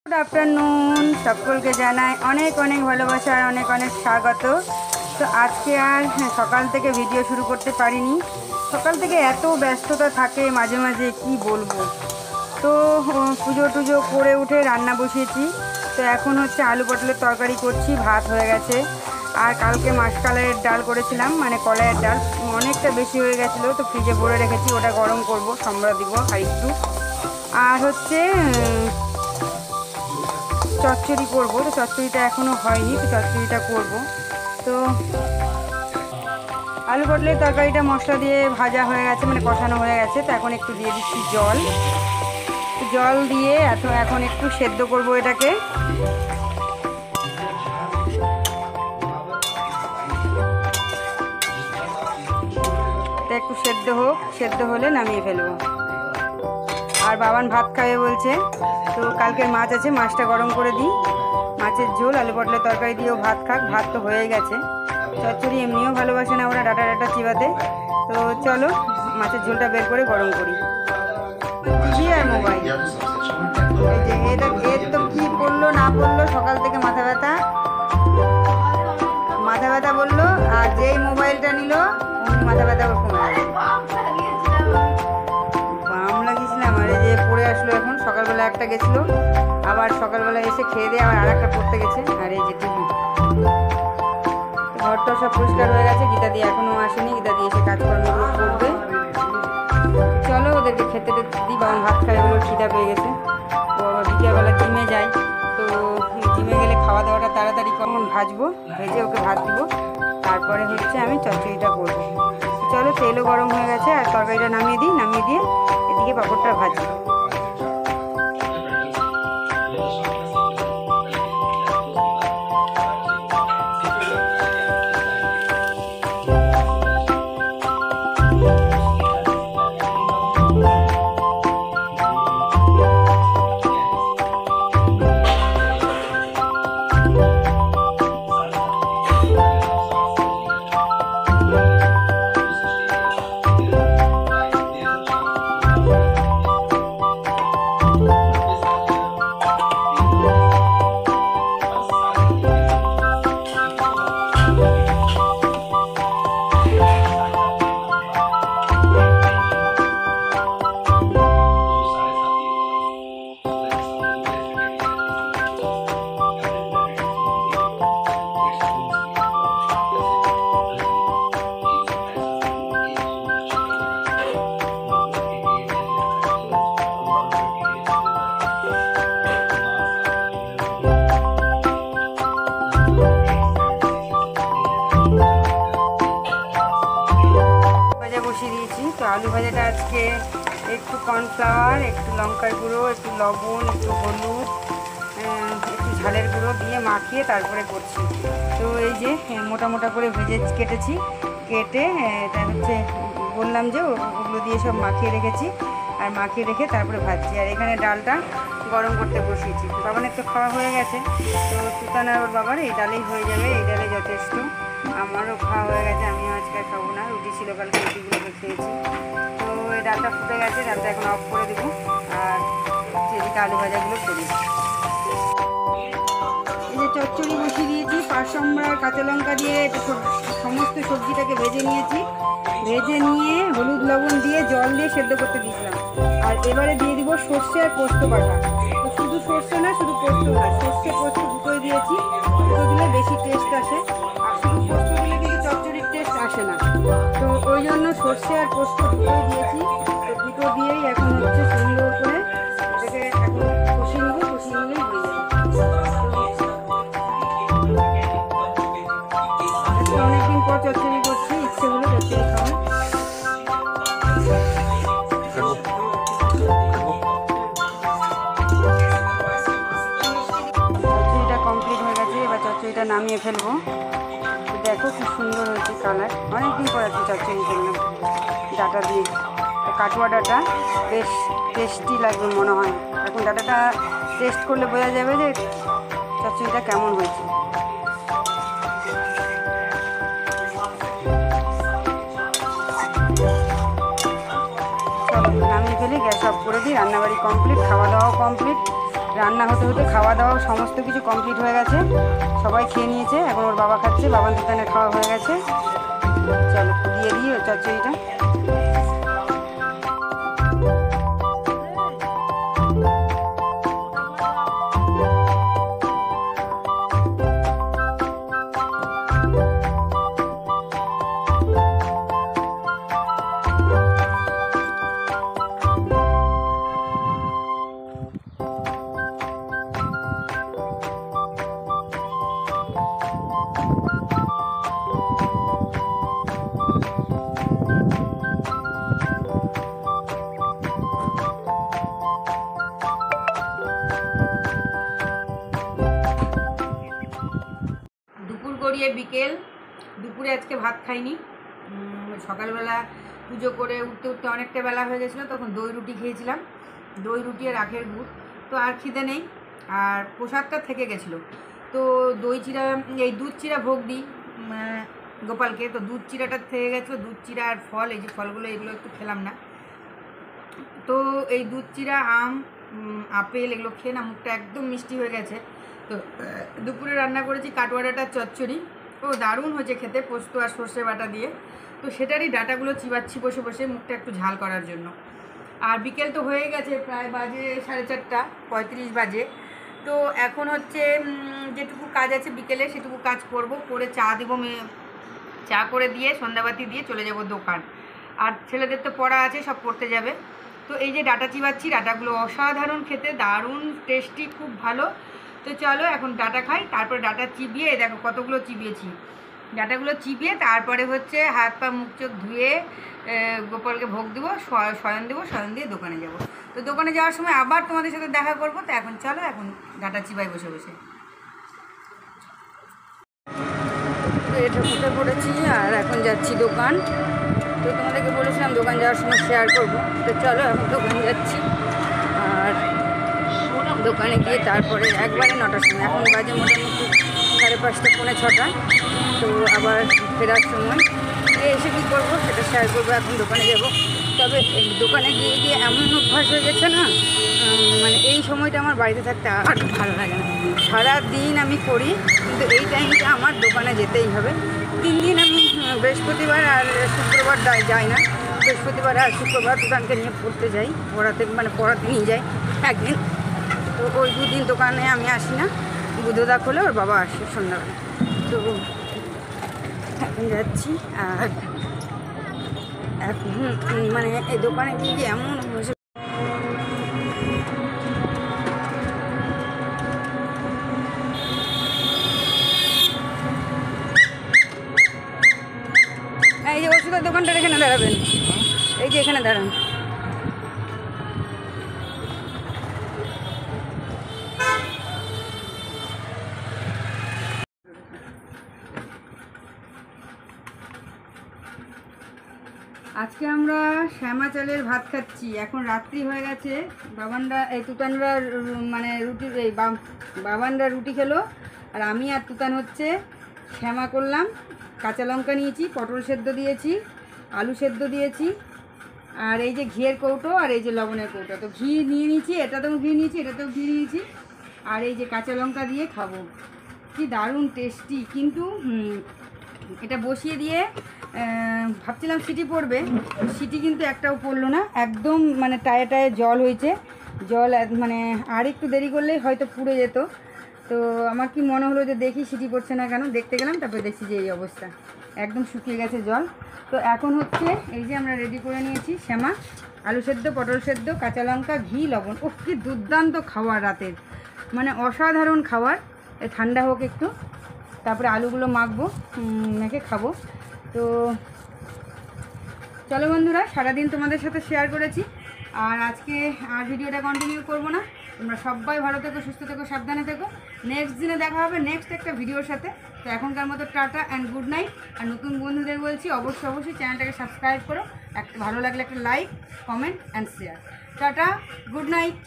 Good afternoon सकलके Janai अनेक अनेक भालोबासा और अनेक अनेक स्वागत। तो आज के सकाल थेके भिडियो शुरू करते पारिनी, सकाल थेके एत व्यस्तता थाके माझे माझे कि बोलबो। तो पुजो टुजो करे उठे रान्ना बसिएछि। तो एखन होच्छे आलू पटलेर तरकारी करछि, भात हये गेछे। और कालके मासकालेर डाल करेছিলাম, माने कलाइয়ের डाल अनेकटा बेशी हये गेछिलो, तो फ्रिजे भरे रेखेछि, ओटा गरम करब, सम्बरा দিব আর একটু। আর হচ্ছে চচ্চড়ি করব। তো চচ্চড়িটা এখনও হয়নি, তো চচ্চড়িটা করব। তো আলু পটলের তরকারিটা মশলা দিয়ে ভাজা হয়ে গেছে, মানে কষানো হয়ে গেছে। তো এখন একটু দিয়ে দিচ্ছি জল। জল দিয়ে এখন একটু সেদ্ধ করব এটাকে। এটা একটু সেদ্ধ হোক, সেদ্ধ হলে নামিয়ে ফেলবো। আর বাবান ভাত খাবে বলছে। তো কালকের মাছ আছে, মাছটা গরম করে দিই। মাছের ঝোল আলু পটলের তরকারি দিয়েও ভাত খাক, ভাত তো হয়ে গেছে। চচ্চড়ি এমনিও ভালোবাসে না ওরা ডাটা ডাটা চিবাতে। তো চলো মাছের ঝোলটা বের করে গরম করি। টিভি আর মোবাইল, এই যে এটা এর তো কী পড়লো না পড়লো, সকাল থেকে মাথা ব্যথা বললো। আর যেই মোবাইলটা নিল অমনি মাথা ব্যথা কমে গেল। বাম লাগিয়েছিলাম, আর এই যে পড়ে আসলো। এখন সকালবেলা একটা গেছিলো, আবার সকালবেলা এসে খেয়ে দিয়ে আবার আর একটা পড়তে গেছে। আর এই যে টিভি, ঘরটা সব পরিষ্কার হয়ে গেছে। গীতা দিয়ে এখনও আসেনি, গীতা দিয়ে এসে কাজকর্মগুলো করবে। চলো ওদেরকে খেতে দিই, বাবা ভাত খায়, ওগুলো খিদা পেয়ে গেছে। তো আবার বিকেলবেলা জিমে যায়। তো জিমে গেলে খাওয়া দাওয়াটা তাড়াতাড়ি কখন ভাজবো, ভেজে ওকে ভাত দিব। তারপরে হচ্ছে আমি চচ্চড়িটা করবো। চলো তেলও গরম হয়ে গেছে, আর তরকারিটা নামিয়ে দিই। নামিয়ে দিয়ে এদিকে পাঁপড়টা ভাজি। তো আলু ভাজাটা আজকে একটু কর্নফ্লাওয়ার, একটু লঙ্কার গুঁড়ো, একটু লবণ, একটু হলুদ, একটু ঝালের গুঁড়ো দিয়ে মাখিয়ে তারপরে করছি। তো এই যে মোটা মোটা করে ভেজে কেটেছি, কেটে এটা হচ্ছে বললাম যে ওগুলো দিয়ে সব মাখিয়ে রেখেছি। আর মাখিয়ে রেখে তারপরে ভাজছি। আর এখানে ডালটা গরম করতে বসিয়েছি। বাবানের তো খাওয়া হয়ে গেছে, তো তুতান আর ওর বাবার এই ডালেই হয়ে যাবে, এই ডালে যথেষ্ট। আমারও খাওয়া হয়ে গেছে, আমিও আজকে খাবো না, রুটি ছিল কালকে, রুটিগুলোকে খেয়েছি। তো এই ডালটা ফুটে গেছে, ডালটা এখন অফ করে দেবো। আর যেদিকে আলু ভাজাগুলো করি। এই যে চচ্চড়ি বসিয়ে দিয়েছি, পাঁচশোমরা কাঁচা লঙ্কা দিয়ে সমস্ত সবজিটাকে ভেজে নিয়েছি। ভেজে নিয়ে হলুদ লবণ দিয়ে জল দিয়ে সেদ্ধ করতে দিয়েছিলাম। আর এবারে দিয়ে দিব সর্ষে আর পোস্ত বাটা। তো শুধু সর্ষে না, শুধু পোস্ত না, সর্ষে পোস্ত দুটোই দিয়েছি। দুটো দিলে বেশি টেস্ট আসে, আর শুধু পোস্ত দিলে কিন্তু চচ্চড়ির টেস্ট আসে না। তো ওই জন্য সর্ষে আর পোস্ত দুটোই দিয়েছি। তো দুটো দিয়েই এখন হচ্ছে সুন্দর করে এটাকে এখন কষিয়ে নেবো, কষিয়ে নিলেই হয়ে যাবে। অনেকদিন পর চচ্চড়ি করছি, ইচ্ছে হলো চচ্চড়ি খাওয়ার। চচ্চড়িটা কমপ্লিট হয়ে গেছে, এবার চচ্চড়িটা নামিয়ে ফেলবো। দেখো খুব সুন্দর হয়েছে কালার। অনেকদিন পর আছে চচ্চড়ি করলাম ডাটা দিয়ে। কাটুয়া ডাটা বেশ টেস্টি লাগবে মনে হয়। এখন ডাটাটা টেস্ট করলে বোঝা যাবে যে চচ্চড়িটা কেমন হয়েছে। চলো নামিয়ে ফেলি, গ্যাস অফ করে দিই। রান্নাবাড়ি কমপ্লিট, খাওয়া দাওয়াও কমপ্লিট। রান্না হতে হতে খাওয়া দাওয়া সমস্ত কিছু কমপ্লিট হয়ে গেছে, সবাই খেয়ে নিয়েছে, এখন ওর বাবা খাচ্ছে, বাবার দোকানে খাওয়া হয়ে গেছে। চলো দিয়ে দিই ওর চচ্চড়িটা। গড়িয়ে বিকেল, দুপুরে আজকে ভাত খাইনি, সকালবেলা পুজো করে উঠতে উঠতে অনেকটা বেলা হয়ে গেছিলো, তখন দই রুটি খেয়েছিলাম, দই রুটি আর আখের গুড়। তো আর খিদে নেই, আর প্রসাদটা থেকে গেছিলো। তো দই চিরা, এই দুধ চিরা ভোগ দিই গোপালকে, তো দুধ চিরাটা থেকে গেছিলো। দুধ চিরা আর ফল, এই যে ফলগুলো এগুলো একটু খেলাম না। তো এই দুধ চিরা, আম, আপেল এগুলো খেয়ে না মুখটা একদম মিষ্টি হয়ে গেছে। তো দুপুরে রান্না করেছি কাটোয়ারাটার চচ্চড়ি, ও দারুণ হয়েছে খেতে, পোস্ত আর সর্ষে বাটা দিয়ে। তো সেটারই ডাটাগুলো চিবাচ্ছি বসে বসে, মুখটা একটু ঝাল করার জন্য। আর বিকেল তো হয়ে গেছে, প্রায় বাজে 4:30 বাজে। তো এখন হচ্ছে যেটুকু কাজ আছে বিকেলে সেটুকু কাজ করব, করে চা দেবো, চা করে দিয়ে সন্ধ্যাবাতি দিয়ে চলে যাব দোকান। আর ছেলেদের তো পড়া আছে, সব পড়তে যাবে। তো এই যে ডাটা চিবাচ্ছি, ডাটাগুলো অসাধারণ খেতে, দারুণ টেস্টি, খুব ভালো। তো চলো এখন ডাটা খাই, তারপরে ডাটা চিবিয়ে, দেখো কতগুলো চিবিয়েছি, ডাটাগুলো চিবিয়ে তারপরে হচ্ছে হাত পা মুখ চোখ ধুয়ে গোপালকে ভোগ দেবো, শয়ন দেবো, শয়ন দিয়ে দোকানে যাব। তো দোকানে যাওয়ার সময় আবার তোমাদের সাথে দেখা করবো। তো এখন চলো, এখন ডাটা চিবাই বসে বসে। তো এটা উঠে পড়েছি আর এখন যাচ্ছি দোকান। তো তোমাদেরকে বলেছিলাম দোকান যাওয়ার সময় শেয়ার করবো। তো চলো এখন দোকান যাচ্ছি, আর দোকানে গিয়ে তারপরে একবারে 9টার সময়, এখন বাজে মোটামুটি 5:30 পৌনে 6টা। তো আবার ফেরার সময় এসে কী করবো সেটা শেয়ার করবো। এখন দোকানে যাব, তবে দোকানে গিয়ে গিয়ে এমন অভ্যাস হয়ে গেছে না, মানে এই সময়টা আমার বাড়িতে থাকতে আর ভালো লাগে না। সারাদিন আমি করি, কিন্তু এই টাইমটা আমার দোকানে যেতেই হবে। 3 দিন আমি বৃহস্পতিবার আর শুক্রবার যাই না, বৃহস্পতিবার আর শুক্রবার দোকানকে নিয়ে পড়তে যাই, পড়াতে নিয়ে যাই একদিন। তো ওই 2 দিন দোকানে আমি আসি না, বুধদা খোলে, ওর বাবা আসে সন্ধ্যাবেলা। তো এখন যাচ্ছি, আর এখন মানে এই দোকানে গিয়ে এমন বসে এই যে ওষুধের দোকানটার এখানে দাঁড়াবেন, এই যে এখানে দাঁড়ান। আজকে আমরা শ্যামা চালের ভাত খাচ্ছি, এখন রাত্রি হয়ে গেছে। বাবানরা তুতানরা মানে রুটি, বাবানরা রুটি খেলো, আর আমি আর তুতান হচ্ছে শ্যামা করলাম। কাঁচা লঙ্কা নিয়েছি, পটল সেদ্ধ দিয়েছি, আলু সেদ্ধ দিয়েছি, আর এই যে ঘিয়ের কৌটো, আর এই যে লবণের কৌটো। তো ঘি নিয়ে নিয়েছি, এটাতেও ঘি নিয়েছি, এটাতেও ঘি নিয়েছি, আর এই যে কাঁচা লঙ্কা দিয়ে খাবো। কি দারুণ টেস্টি। কিন্তু এটা বসিয়ে দিয়ে ভাবছিলাম সিটি পড়বে, সিটি কিন্তু একটাও পড়লো না, একদম মানে টায়ে টায়ে জল হয়েছে। জল মানে আর একটু দেরি করলেই হয়তো পুড়ে যেত। তো আমার কি মনে হলো যে দেখি সিটি পড়ছে না কেন, দেখতে গেলাম, তারপরে দেখছি যে এই অবস্থা, একদম শুকিয়ে গেছে জল। তো এখন হচ্ছে এই যে আমরা রেডি করে নিয়েছি শ্যামা, আলু সেদ্ধ, পটল সেদ্ধ, কাঁচা লঙ্কা, ঘি, লবণ। ও কি দুর্দান্ত খাবার রাতের, মানে অসাধারণ খাবার। ঠান্ডা হোক একটু, তারপরে আলুগুলো মাখবো, মেখে খাবো। তো চলো বন্ধুরা, সারাদিন তোমাদের সাথে শেয়ার করেছি, আর আজকে আর ভিডিওটা কন্টিনিউ করবো না। তোমরা সবাই ভালো থেকো, সুস্থ থেকো, সাবধানে থেকো। নেক্সট দিনে দেখা হবে নেক্সট একটা ভিডিওর সাথে। তো এখনকার মতো টাটা অ্যান্ড গুড নাইট। আর নতুন বন্ধুদের বলছি অবশ্যই চ্যানেলটাকে সাবস্ক্রাইব করো, একটা ভালো লাগলে একটা like, comment and share. Tata, good night.